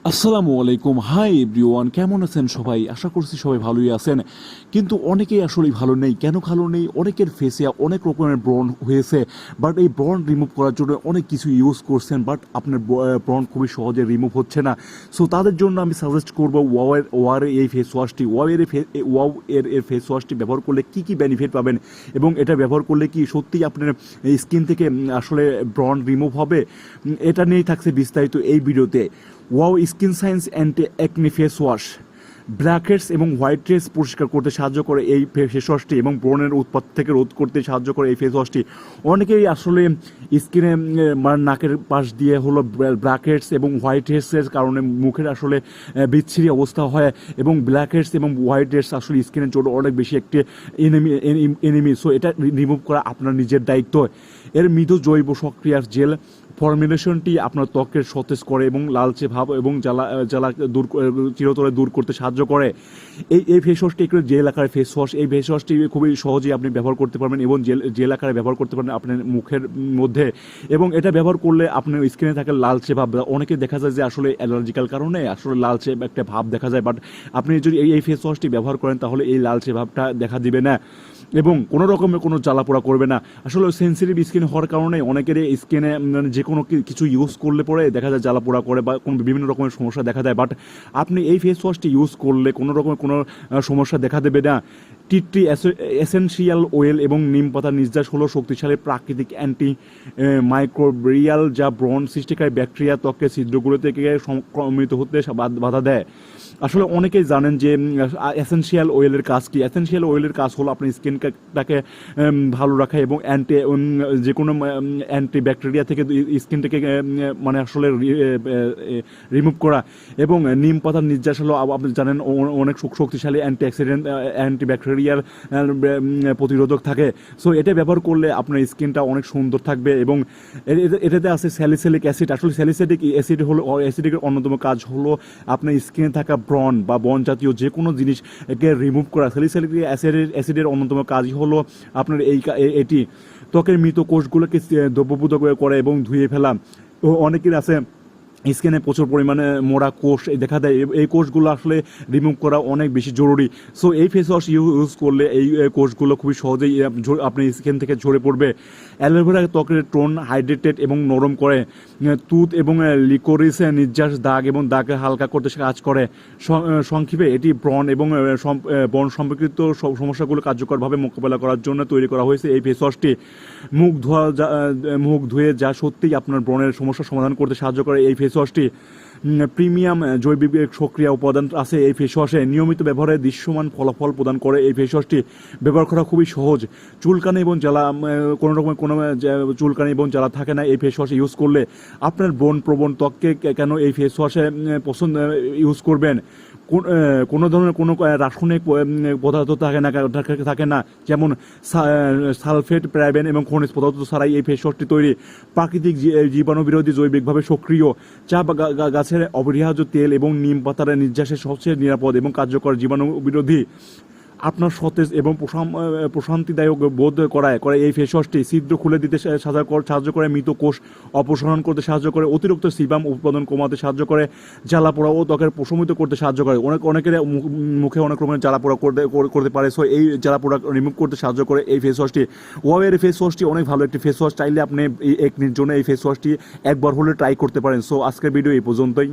আসসালামু আলাইকুম। Hi everyone, কেমন আছেন সবাই? আশা করছি সবাই ভালোই আছেন। কিন্তু অনেকেই আসলে ভালো নেই। কেন ভালো নেই? অনেকের ফেসে অনেক রকমের ব্রণ হয়েছে, বাট এই ব্রণ রিমুভ করার জন্য অনেক কিছু ইউজ করছেন, বাট আপনার ব্রণ খুবই সহজে রিমুভ হচ্ছে না। সো তাদের জন্য আমি সাজেস্ট করব ওয়ার এই ফেস ওয়াশটি। ওয়াও এর ফেস ওয়াশটি ব্যবহার করলে কি কি বেনিফিট পাবেন, এবং এটা ব্যবহার করলে কি সত্যিই আপনার স্কিন থেকে আসলে ব্রণ রিমুভ হবে, এটা নিয়েই থাকছে বিস্তারিত এই ভিডিওতে। Wow skin science anti acne face wash blackheads এবং হোয়াইট হেডস পরিষ্কার করতে সাহায্য করে এই ফেস ওয়াশটি, এবং ব্রণের উৎপাত থেকে রোধ করতে সাহায্য করে এই ফেস ওয়াশটি। অনেকেই আসলে স্কিনে মানে নাকের পাশ দিয়ে হলো ব্ল্যাকহেডস এবং হোয়াইট হেডসের কারণে মুখের আসলে বিচ্ছিরি অবস্থা হয়, এবং ব্ল্যাকহেডস এবং হোয়াইট হেডস আসলে স্কিনের জন্য অনেক বেশি একটি এনিমি। সো এটা রিমুভ করা আপনার নিজের দায়িত্ব। এর মৃদু জৈব সক্রিয় জেল ফর্মুলেশনটি আপনার ত্বকের সতেজ করে এবং লালচে ভাব এবং জ্বালা চিরতরে দূর করতে সাহায্য করে। এই ফেস ওয়াশটি একটু জেল আকারের ফেস ওয়াশ। এই ফেস ওয়াশটি খুবই সহজেই আপনি ব্যবহার করতে পারবেন এবং জেল আকারে ব্যবহার করতে পারবেন আপনার মুখের মধ্যে। এবং এটা ব্যবহার করলে আপনার স্কিনে থাকে লালচে ভাব। অনেকে দেখা যায় যে আসলে অ্যালার্জিক্যাল কারণে আসলে লালচে একটা ভাব দেখা যায়, বাট আপনি যদি এই ফেস ওয়াশটি ব্যবহার করেন তাহলে এই লালচে ভাবটা দেখা দিবে না এবং কোনো রকমের কোনো জ্বালাপোড়া করবে না। আসলে সেন্সিটিভ স্কিন হওয়ার কারণে অনেকেরই স্কিনে যে কোনো কিছু ইউজ করলে পরে দেখা যায় জ্বালাপোড়া করে বা কোনো বিভিন্ন রকমের সমস্যা দেখা দেয়, বাট আপনি এই ফেস ওয়াশটি ইউজ করলে কোনো রকমের কোনো সমস্যা দেখা দেবে না। টি এসেনশিয়াল অয়েল এবং নিম পাতার নির্যাস হলো শক্তিশালী প্রাকৃতিক অ্যান্টি মাইক্রোবিয়াল, যা ব্রণ সৃষ্টিকারী ব্যাকটেরিয়া ত্বকের ছিদ্রগুলো থেকে সংক্রমিত হতে বাধা দেয়। আসলে অনেকেই জানেন যে এসেনশিয়াল অয়েলের কাজ কি। এসেনশিয়াল অয়েলের কাজ হলো আপনার স্কিনটাকে ভালো রাখা এবং যে কোনো অ্যান্টি ব্যাকটেরিয়া থেকে স্কিনটাকে মানে আসলে রিমুভ করা। এবং নিম পাতার নির্যাস হলো আপনি জানেন অনেক শক্তিশালী অ্যান্টি ব্যাকটেরিয়ার প্রতিরোধক থাকে। সো এটা ব্যবহার করলে আপনার স্কিনটা অনেক সুন্দর থাকবে। এবং এটাতে আছে স্যালিসিলিক অ্যাসিড। আসলে স্যালিসিলিক অ্যাসিড হলো অ্যাসিডের অন্যতম কাজ হলো আপনার স্কিনে থাকা ব্রণ বা বন জাতীয় যে কোনো জিনিসকে রিমুভ করা। স্যালিসিলিক অ্যাসিডের অন্যতম কাজই হলো আপনার এটি ত্বকের মৃত কোষগুলোকে দ্রবীভূত করে এবং ধুয়ে ফেলা। অনেকের আছে স্কিনে প্রচুর পরিমাণে মোড়া কোষ দেখা দেয়, এই কোষগুলো আসলে রিমুভ করা অনেক বেশি জরুরি। সো এই ফেস ওয়াশ ইউজ করলে এই কোষগুলো খুবই সহজেই আপনার স্কিন থেকে ঝরে পড়বে। অ্যালোভেরা ত্বকের টোন হাইড্রেটেড এবং নরম করে। তুত এবং লিকোরিস নির্যাস দাগ এবং দাগকে হালকা করতে কাজ করে। সংক্ষেপে এটি ব্রণ এবং ব্রণ সম্পর্কিত সমস্যাগুলো কার্যকরভাবে মোকাবেলা করার জন্য তৈরি করা হয়েছে এই ফেস ওয়াশটি। মুখ ধুয়ে যা সত্যিই আপনার ব্রণের সমস্যার সমাধান করতে সাহায্য করে এই ফেস ওয়াশটি। প্রিমিয়াম জৈবিক সক্রিয় উপাদান আছে এই ফেস ওয়াশে। নিয়মিত ব্যবহারে দৃশ্যমান ফলাফল প্রদান করে এই ফেস ওয়াশটি। ব্যবহার করা খুবই সহজ। চুলকানি এবং জ্বালা কোনো রকমের কোনো চুলকানি এবং জ্বালা থাকে না এই ফেস ওয়াশ ইউজ করলে। আপনার ব্রণ প্রবণ ত্বককে কেন এই ফেস ওয়াশে পছন্দ ইউজ করবেন? কোনো ধরনের কোনো রাসায়নিক পদার্থ থাকে না, যেমন সালফেট, প্যারাবেন এবং খনিজ পদার্থ ছাড়াই এই ফেস ওয়াশটি তৈরি। প্রাকৃতিক জীবাণু বিরোধী, জৈবিকভাবে সক্রিয়। চা গাছের অপরিহার্য তেল এবং নিম পাতার নির্যাসের সবচেয়ে নিরাপদ এবং কার্যকর জীবাণু বিরোধী। আপনার সতেজ এবং প্রশান্তিদায়ক বোধ করায় এই ফেস ওয়াশটি ছিদ্র খুলে দিতে সাহায্য করে, মৃত কোষ অপসারণ করতে সাহায্য করে, অতিরিক্ত সিবাম উৎপাদন কমাতে সাহায্য করে, জ্বালাপোড়া ও ত্বকের প্রশমিত করতে সাহায্য করে। অনেকের মুখে অনেক রকমের জ্বালাপোড়া করতে পারে, সো এই জ্বালাপোড়া রিমুভ করতে সাহায্য করে এই ফেস ওয়াশটি। ওয়াওয়ের ফেস ওয়াশটি অনেক ভালো একটি ফেস ওয়াশ। চাইলে আপনি একদিনের জন্য এই ফেস ওয়াশটি একবার হলে ট্রাই করতে পারেন। সো আজকের ভিডিও এই পর্যন্তই।